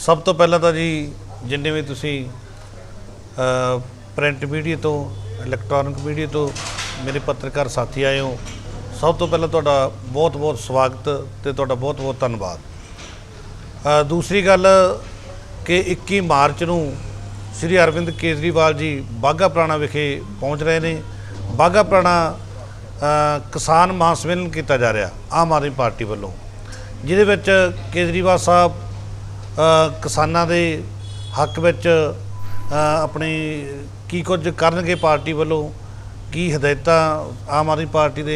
सब तो पहला तो जी जिन्ने भी तुसी प्रिंट मीडिया तो इलैक्ट्रॉनिक मीडिया तो मेरे पत्रकार साथी आए हो, सब तो पहला तुहाडा बहुत बहुत स्वागत ते तुहाडा बहुत बहुत धन्नवाद। दूसरी गल कि 21 मार्च नूं श्री अरविंद केजरीवाल जी बाघा पुराणा विखे पहुँच रहे हैं। बाघा पुराणा किसान महासम्मेलन किया जा रहा आम आदमी पार्टी वालों, जिहदे विच केजरीवाल साहब किसानां दे हक विच अपनी की कुछ करनगे, पार्टी वालों की हदायतां आम आदमी पार्टी दे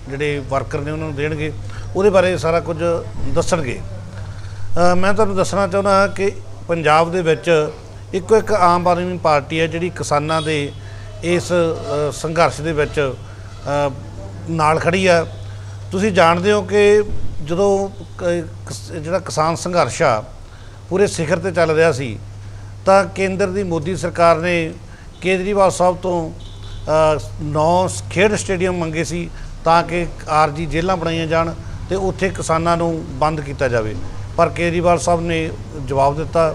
जिहड़े वर्कर ने उन्होंने देणगे, उहदे बारे सारा कुछ दस्सणगे। मैं तुहानूं दस्सना चाहुंदा कि पंजाब दे विच इक्को एक आम आदमी पार्टी है जिहड़ी किसानां दे इस संघर्ष दे विच नाल खड़ी आ। तुसीं जाणदे हो कि जदों जिहड़ा किसान संघर्ष आ पूरे सिखर ते चल रहा सी तां केंद्र दी मोदी सरकार ने केजरीवाल साहब तो 9 खेड स्टेडियम मंगे सी ताकि आरजी जेलां बनाईयां जाण ते उत्थे किसानां नूं बंद किया जाए, पर केजरीवाल साहब ने जवाब दिता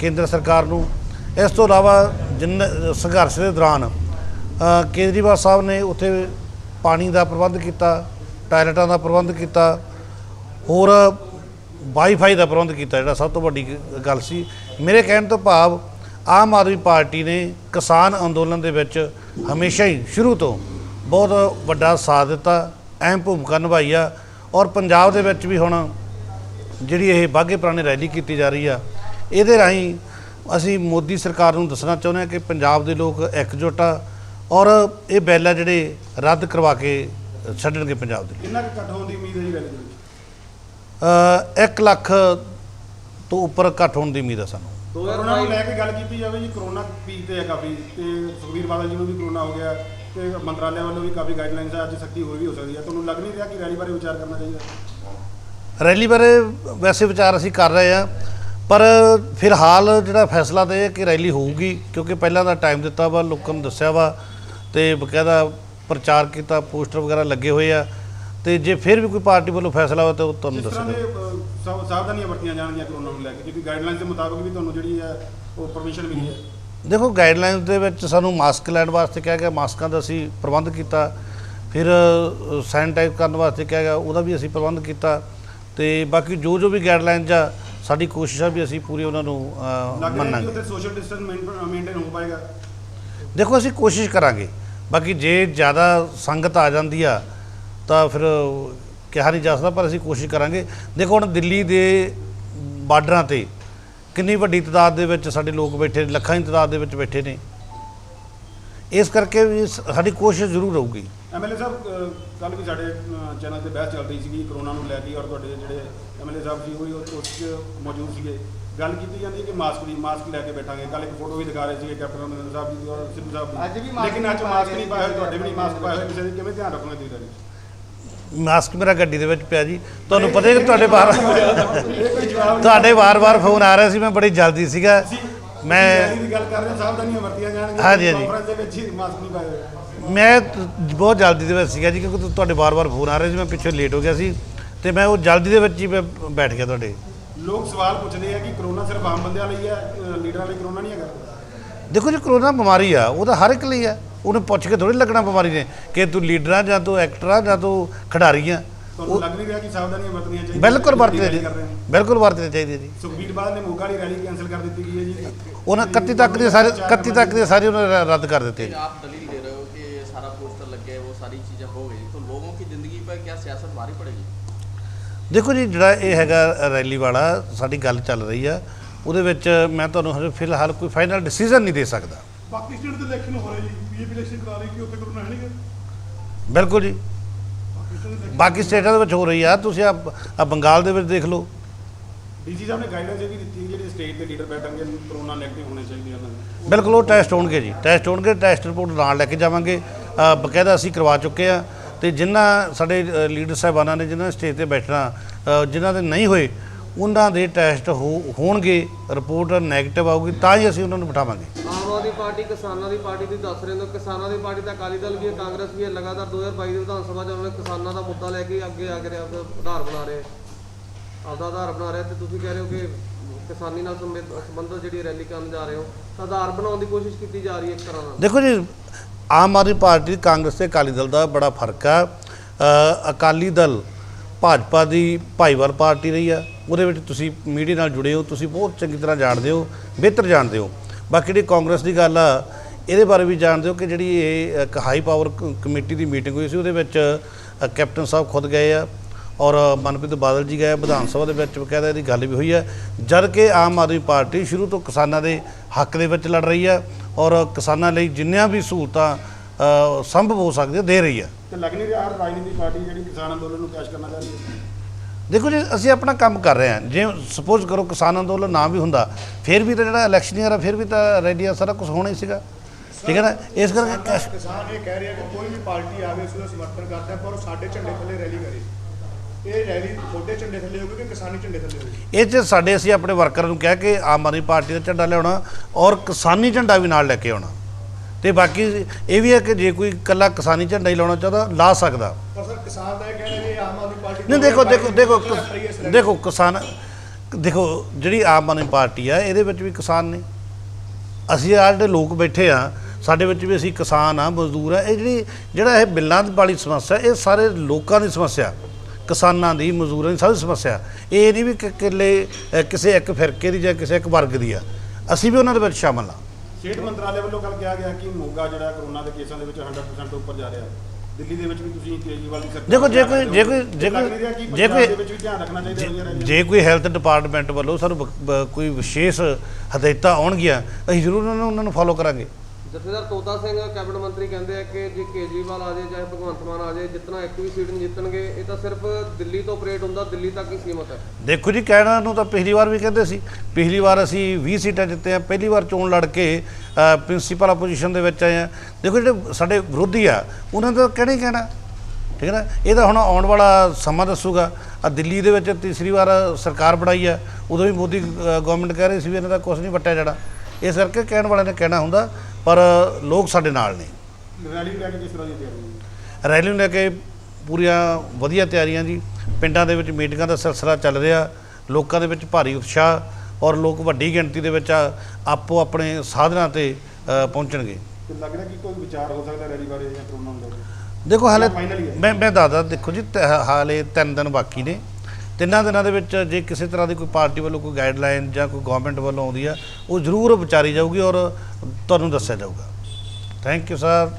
केंद्र सरकार नूं। इस तो इलावा जिन संघर्ष के दौरान केजरीवाल साहब ने उत्थे पानी का प्रबंध किया, टायलटां का प्रबंध किया, होर वाईफाई का प्रबंध किया, जिहड़ा सब तो वड्डी गल सी। मेरे कहने तो भाव आम आदमी पार्टी ने किसान अंदोलन दे विच हमेशा ही शुरू तो बहुत वड्डा साथ दिता, अहम भूमिका निभाई आ। और पंजाब दे विच भी हुण जिहड़ी ये बाघे पुराणे रैली की जा रही आ, इहदे राहीं असीं मोदी सरकार नूं दसना चाहुंदे हां कि पंजाब दे लोक एकजुट आ और ये बिल आ जिहड़े रद्द करवा के छड्डणगे पंजाब दे। कितना इकट्ठ होने की उम्मीद है जी रैली दे विच? 1 लाख तो उपर घट होने की उम्मीद है सानूं। कोरोना को लैके गल की जाए जी, कोरोना पीक ते है काफ़ी, तो सुखबीर बादल जी को भी कोरोना हो गया, तो मंत्रालय वालों भी काफ़ी गाइडलाइंस है, अज सख्ती होर भी हो सकती है। तुहानूं लग नहीं रहा कि रैली बारे विचार करना चाहिए? रैली बारे वैसे विचार असीं कर रहे हैं, पर फिलहाल जिहड़ा फैसला तो यह कि रैली होगी, क्योंकि पहलां दा टाइम दिता वा, लोकां नूं दस्सिया वा ते बकायदा प्रचार किया, पोस्टर वगैरह लगे हुए आ, तो जे फिर भी कोई पार्टी वालों फैसला हो तो तुहानूं दस्सांगे। सावधानियां बरतियां जाणगीआं कोरोना को लैके, क्योंकि गाइडलाइंस के मुताबिक भी तुहानूं जिहड़ी है वो परमिशन मिली है। देखो गाइडलाइंस दे विच सानूं मास्क लैण वास्ते कहा गया, मास्कां दा असीं प्रबंध किया, फिर सैनिटाइज करन वास्ते कहा गया, उहदा भी असीं प्रबंध किया, तो बाकी जो जो भी गाइडलाइंस आ साडी कोशिश आ भी असीं पूरी उहनां नूं मन्नांगे। सोशल डिस्टेंस मेनटेन हो पाएगा? देखो असीं कोशिश करांगे, बाकी जे ज़्यादा संगत आ जाती आ तो फिर कहा नहीं जा सकता, पर असीं कोशिश करांगे। देखो हुण दिल्ली के बार्डरां ते कितनी वड्डी तादाद दे विच साडे लोग बैठे, लखां की तादाद दे विच बैठे ने, इस करके भी साडी कोशिश जरूर रहूगी। MLA साहब कल भी साडे चैनल पर बहस चल रही सी कोरोना नूं लैके, और तुहाडे जिहड़े MLA साहब सी वो उस मौजूद सीगे, गल की जाती है कि मास्क लैके बैठांगे। कल एक फोटो भी दिखा रहे थे कैप्टन अमरिंदर साहब जी और सिद्धू साहब जी, लेकिन अज मास्क नहीं पाए हुए, तुहाडे भी नहीं मास्क पाए हुए, किसी दी किवें ध्यान रखोगे तुसीं? मास्क मेरा गड्डी दे विच पिया जी, तुहानूं पता है कि तुहाडे वार-वार फोन आ रहे सी, मैं बड़ी जल्दी सीगा, मैं हाँ जी हाँ जी मैं बहुत जल्दी दे विच सीगा जी, क्योंकि तुहाडे वार-वार फोन आ रहे सी, मैं पिछे लेट हो गया सी, तो मैं वो जल्दी दे विच ही मैं बैठ गया। तुहाडे लोग सवाल पूछते हैं कि कोरोना सिर्फ आम बंदियां लई है, लीडरां लई कोरोना नहीं है? देखो जी कोरोना बीमारी आ, वो तो हर एक लिए है, उन्हें पुछ के थोड़ी लगना बीमारी ने कि तू लीडर आ या तू एक्टर आ या तू खिडारी आ। लग नहीं रहा कि सावधानियां बरतनियां चाहिए? बिल्कुल बरतनी जी, बिल्कुल बरतनी चाहिए जी। सुखबीर बादल ने मोगा वाली रैली कैंसिल कर दी गई है जी, उन्हें 31 तक दी सारी उन्होंने रद्द कर देते हैं। आप दलील दे रहे हो कि सारा पोस्टर लग गया, वो सारी चीज़ें हो गई, तो लोगों की ज़िंदगी पर क्या सियासत भारी पड़ेगी? देखो जी जिहड़ा ये हैगा रैली वाला साडी गल चल रही है, उहदे विच मैं तुहानूं हजे फिलहाल कोई फाइनल डिसीजन नहीं दे सकदा। बाकी स्टेट दे इलेक्शन हो रहे जी, बीजेपी इलेक्शन करा रही कि उत्ते कोरोना है नहीं? बिल्कुल जी, बाकी स्टेटां दे विच हो रही है, तुसीं आ बंगाल दे विच देख लो। डीसी साहब ने गाइडलाइंस ये भी दी जिहड़े स्टेट के लीडर बैठणगे कोरोना नैगेटिव होने चाहिए उन्होंने। बिल्कुल वो टैसट होणगे जी, टैसट होणगे, टैसट रिपोर्ट नाल लैके जावांगे, बकायदा असीं करवा चुके हैं। तो जिन्हां साडे लीडर साहिबानां ने जिन्हां स्टेज ते बैठना, जिन्हां दे नहीं होए उन्हां दे टैसट होणगे, रिपोर्ट नैगेटिव आऊगी तां ही असीं उन्हां नूं बिठावांगे। आम आदमी पार्टी किसानों की पार्टी तुसीं दस रहे हो, किसानों की पार्टी तो अकाली दल भी है, कांग्रेस भी है, लगातार 2022 विधान सभा उन्होंने किसानों का मुद्दा लैके अगे आके आधार बना रहे, आपका आधार बना रहे, तो तुसीं कह रहे हो कि ਕਿਸਾਨੀ ਨਾਲ ਸੰਬੰਧਿਤ ਜਿਹੜੀ ਰੈਲੀ ਕਰਨ ਜਾ ਰਹੇ ਹੋ ਤਾਂ ਆਧਾਰ ਬਣਾਉਣ ਦੀ ਕੋਸ਼ਿਸ਼ ਕੀਤੀ ਜਾ ਰਹੀ ਹੈ ਇੱਕ ਤਰ੍ਹਾਂ ਨਾਲ। ਦੇਖੋ ਜੀ, ਆਮ ਆਦਮੀ ਪਾਰਟੀ ਕਾਂਗਰਸ ਤੇ ਅਕਾਲੀ ਦਲ ਦਾ ਬੜਾ ਫਰਕ ਆ। ਅਕਾਲੀ ਦਲ ਭਾਜਪਾ ਦੀ ਭਾਈਵਾਲ ਪਾਰਟੀ ਰਹੀ ਆ, ਉਹਦੇ ਵਿੱਚ ਤੁਸੀਂ ਮੀਡੀਆ ਨਾਲ ਜੁੜੇ ਹੋ, ਤੁਸੀਂ ਬਹੁਤ ਚੰਗੀ ਤਰ੍ਹਾਂ ਜਾਣਦੇ ਹੋ, ਬਿਹਤਰ ਜਾਣਦੇ ਹੋ। ਬਾਕੀ ਜਿਹੜੀ ਕਾਂਗਰਸ ਦੀ ਗੱਲ ਆ ਇਹਦੇ ਬਾਰੇ ਵੀ ਜਾਣਦੇ ਹੋ ਕਿ ਜਿਹੜੀ ਇਹ ਇੱਕ ਹਾਈ ਪਾਵਰ ਕਮੇਟੀ ਦੀ ਮੀਟਿੰਗ ਹੋਈ ਸੀ, ਉਹਦੇ ਵਿੱਚ ਕੈਪਟਨ ਸਾਹਿਬ ਖੁਦ ਗਏ ਆ ਔਰ ਮਨਪ੍ਰੀਤ ਬਾਦਲ ਜੀ ਗਏ, ਵਿਧਾਨ ਸਭਾ ਦੇ ਵਿੱਚ ਬਕਾਇਦਾ ਇਹਦੀ ਗੱਲ ਵੀ ਹੋਈ ਹੈ। ਜਦ ਕਿ ਆਮ ਆਦਮੀ ਪਾਰਟੀ ਸ਼ੁਰੂ ਤੋਂ ਕਿਸਾਨਾਂ ਦੇ ਹੱਕ ਦੇ ਵਿੱਚ ਲੜ ਰਹੀ ਹੈ ਔਰ ਕਿਸਾਨਾਂ ਲਈ ਜਿੰਨੀਆਂ ਵੀ ਸਹੂਲਤਾਂ ਸੰਭਵ ਹੋ ਸਕਦੀਆਂ ਦੇ ਰਹੀ ਹੈ। ਤੇ ਲੱਗ ਨਹੀਂ ਰਿਹਾ ਰਾਜਨੀਤਿਕ ਪਾਰਟੀ ਜਿਹੜੀ ਕਿਸਾਨ ਅੰਦੋਲਨ ਨੂੰ ਕੈਸ਼ ਕਰਨਾ ਚਾਹ ਰਹੀ ਹੈ? ਦੇਖੋ ਜੀ, ਅਸੀਂ ਆਪਣਾ ਕੰਮ ਕਰ ਰਹੇ ਹਾਂ। ਜੇ ਸਪੋਜ਼ ਕਰੋ ਕਿਸਾਨ ਅੰਦੋਲਨ ਨਾ ਵੀ ਹੁੰਦਾ ਫਿਰ ਵੀ ਤਾਂ ਜਿਹੜਾ ਇਲੈਕਸ਼ਨ ਈਅਰ ਆ ਫਿਰ ਵੀ ਤਾਂ ਰੈਲੀਆਂ ਸਾਰਾ ਕੁਝ ਹੋਣਾ ਹੀ ਸੀਗਾ, ਠੀਕ ਹੈ ਨਾ। ਇਸ ਕਰਕੇ ਕਿਸਾਨ ਇਹ ਕਹਿ ਰਿਹਾ ਕਿ ਕੋਈ ਵੀ ਪਾਰਟੀ ਆਵੇ ਉਸ ਦਾ ਸਮਰਥਨ ਕਰਦਾ, ਪਰ ਉਹ ਸਾਡੇ ਝੰਡੇ ਥੱਲੇ ਰੈਲੀ ਕਰੇ। ਇਹ ਰੈਲੀ ਤੁਹਾਡੇ ਝੰਡੇ ਥੱਲੇ ਹੋਊਗੀ ਕਿ ਕਿਸਾਨੀ ਝੰਡੇ ਥੱਲੇ ਹੋਊਗੀ? ਇਹ 'ਚ ਸਾਡੇ ਅਸੀਂ ਆਪਣੇ ਵਰਕਰਾਂ ਨੂੰ ਕਹਿ ਕੇ ਆਮ ਆਦਮੀ ਪਾਰਟੀ ਦਾ ਝੰਡਾ ਲਿਆਉਣਾ ਔਰ ਕਿਸਾਨੀ ਝੰਡਾ ਵੀ ਨਾਲ ਲੈ ਕੇ ਆਉਣਾ। ਤੇ ਬਾਕੀ ਇਹ ਵੀ ਹੈ ਕਿ ਜੇ ਕੋਈ ਇਕੱਲਾ ਕਿਸਾਨੀ ਝੰਡਾ ਹੀ ਲਾਉਣਾ ਚਾਹੁੰਦਾ ਲਾ ਸਕਦਾ। ਪਰ ਸਰ ਕਿਸਾਨ ਦਾ ਇਹ ਕਹਿਣਾ ਕਿ ਆਮ ਆਦਮੀ ਪਾਰਟੀ ਨਹੀਂ, ਦੇਖੋ ਕਿਸਾਨ, ਦੇਖੋ ਜਿਹੜੀ ਆਮ ਆਦਮੀ ਪਾਰਟੀ ਆ ਇਹਦੇ ਵਿੱਚ ਵੀ ਕਿਸਾਨ ਨੇ। ਅਸੀਂ ਆਹ ਜਿਹੜੇ ਲੋਕ ਬੈਠੇ ਆ ਸਾਡੇ ਵਿੱਚ ਵੀ ਅਸੀਂ ਕਿਸਾਨ ਆ, ਮਜ਼ਦੂਰ ਆ। ਇਹ ਜਿਹੜਾ ਇਹ ਬਿੱਲਾਂ ਵਾਲੀ ਸਮੱਸਿਆ ਇਹ ਸਾਰੇ ਲੋਕਾਂ ਦੀ ਸਮੱਸਿਆ, ਕਿਸਾਨਾਂ ਦੀ, ਮਜ਼ਦੂਰਾਂ ਦੀ ਸਾਰੀ ਸਮੱਸਿਆ। ਇਹ ਨਹੀਂ ਵੀ ਇਕੱਲੇ ਕਿਸੇ ਇੱਕ ਫਿਰਕੇ ਦੀ ਜਾਂ ਕਿਸੇ ਇੱਕ ਵਰਗ ਦੀ ਆ, ਅਸੀਂ ਵੀ ਉਹਨਾਂ ਦੇ ਵਿੱਚ ਸ਼ਾਮਲ ਆ। ਸਿਹਤ ਮੰਤਰਾਲੇ ਵੱਲੋਂ ਕੱਲ੍ਹ ਕਿਹਾ ਗਿਆ ਕਿ ਮੋਗਾ ਜਿਹੜਾ ਕਰੋਨਾ ਦੇ ਕੇਸਾਂ ਦੇ ਵਿੱਚ 100% ਤੋਂ ਉੱਪਰ ਜਾ ਰਿਹਾ। ਦਿੱਲੀ ਦੇ ਵਿੱਚ ਵੀ ਤੁਸੀਂ ਕੇਜਰੀਵਾਲ ਦੀ ਸਰਕਾਰ ਦੇਖੋ ਜੇ ਕੋਈ ਧਿਆਨ ਰੱਖਣਾ ਚਾਹੀਦਾ। ਜੇ ਕੋਈ ਹੈਲਥ ਡਿਪਾਰਟਮੈਂਟ ਵੱਲੋਂ ਸਾਨੂੰ ਕੋਈ ਵਿਸ਼ੇਸ਼ ਹਦਾਇਤਾਂ ਆਉਣਗੀਆਂ ਅਸੀਂ ਜ਼ਰੂਰ ਉਹਨਾਂ ਨੂੰ ਫੋਲੋ ਕਰਾਂਗੇ। ਜਥੇਦਾਰ ਤੋਤਾ ਸਿੰਘ ਕੈਬਨਿਟ ਮੰਤਰੀ ਕਹਿੰਦੇ ਆ ਕਿ ਜੇ ਕੇਜਰੀਵਾਲ ਆ ਜਾਏ ਚਾਹੇ ਭਗਵੰਤ ਮਾਨ ਆ ਜਾਏ, ਜਿੱਤਣਾ ਇੱਕ ਵੀ ਸੀਟ ਨਹੀਂ ਜਿੱਤਣਗੇ। ਇਹ ਤਾਂ ਸਿਰਫ ਦਿੱਲੀ ਤੋਂ ਆਪਰੇਟ ਹੁੰਦਾ, ਦਿੱਲੀ ਤੱਕ ਹੀ ਸੀਮਤ ਹੈ। ਦੇਖੋ ਜੀ, ਕਹਿਣਾ ਨੂੰ ਤਾਂ ਪਿਛਲੀ ਵਾਰ ਵੀ ਕਹਿੰਦੇ ਸੀ। ਪਿਛਲੀ ਵਾਰ ਅਸੀਂ 20 ਸੀਟਾਂ ਜਿੱਤੇ ਆ, ਪਹਿਲੀ ਵਾਰ ਚੋਣ ਲੜ ਕੇ ਪ੍ਰਿੰਸੀਪਲ ਆਪੋਜੀਸ਼ਨ ਦੇ ਵਿੱਚ ਆਏ ਆ। ਦੇਖੋ ਜਿਹੜੇ ਸਾਡੇ ਵਿਰੋਧੀ ਆ ਉਹਨਾਂ ਦਾ ਕਹਿਣਾ ਹੀ ਕਹਿਣਾ, ਠੀਕ ਹੈ ਨਾ। ਇਹ ਤਾਂ ਹੁਣ ਆਉਣ ਵਾਲਾ ਸਮਾਂ ਦੱਸੂਗਾ। ਦਿੱਲੀ ਦੇ ਵਿੱਚ ਤੀਸਰੀ ਵਾਰ ਸਰਕਾਰ ਬਣਾਈ ਆ, ਉਦੋਂ ਵੀ ਮੋਦੀ ਗਵਰਨਮੈਂਟ ਕਹਿ ਰਹੀ ਸੀ ਵੀ ਇਹਨਾਂ ਦਾ ਕੁਛ ਨਹੀਂ ਵੱਟਿਆ ਜਾਣਾ। ਇਸ ਕਰਕੇ ਕਹਿਣ ਵਾਲਿਆਂ ਨੇ ਕਹਿਣਾ ਹੁੰਦਾ, ਪਰ ਲੋਕ ਸਾਡੇ ਨਾਲ ਨੇ। ਰੈਲੀ ਨੂੰ ਲੈ ਕੇ ਕਿਸ ਤਰ੍ਹਾਂ ਦੀ ਤਿਆਰੀ? ਰੈਲੀ ਨੂੰ ਲੈ ਕੇ ਪੂਰੀਆਂ ਵਧੀਆ ਤਿਆਰੀਆਂ ਜੀ। ਪਿੰਡਾਂ ਦੇ ਵਿੱਚ ਮੀਟਿੰਗਾਂ ਦਾ ਸਿਲਸਿਲਾ ਚੱਲ ਰਿਹਾ, ਲੋਕਾਂ ਦੇ ਵਿੱਚ ਭਾਰੀ ਉਤਸ਼ਾਹ ਔਰ ਲੋਕ ਵੱਡੀ ਗਿਣਤੀ ਦੇ ਵਿੱਚ ਆਪੋ ਆਪਣੇ ਸਾਧਨਾਂ ਤੇ ਪਹੁੰਚਣਗੇ। ਤੇ ਲੱਗ ਰਿਹਾ ਕਿ ਕੋਈ ਵਿਚਾਰ ਹੋ ਸਕਦਾ ਰੈਲੀ ਬਾਰੇ ਜਾਂ ਕਰੋਨਾ ਨੂੰ ਲੈ ਕੇ? ਦੇਖੋ ਹਾਲੇ ਫਾਈਨਲ ਹੀ ਹੈ। ਮੈਂ ਦੱਸਦਾ, ਦੇਖੋ ਜੀ ਹਾਲੇ 3 ਦਿਨ ਬਾਕੀ ਨੇ। 3 ਦਿਨਾਂ ਦੇ ਵਿੱਚ ਜੇ ਕਿਸੇ ਤਰ੍ਹਾਂ ਦੀ ਕੋਈ ਪਾਰਟੀ ਵੱਲੋਂ ਕੋਈ ਗਾਈਡਲਾਈਨ ਜਾਂ ਕੋਈ ਗਵਰਨਮੈਂਟ ਵੱਲੋਂ ਆਉਂਦੀ ਆ ਉਹ ਜ਼ਰੂਰ ਵਿਚਾਰੀ ਜਾਊਗੀ ਔਰ ਤੁਹਾਨੂੰ ਦੱਸਿਆ ਜਾਊਗਾ। Thank you sir.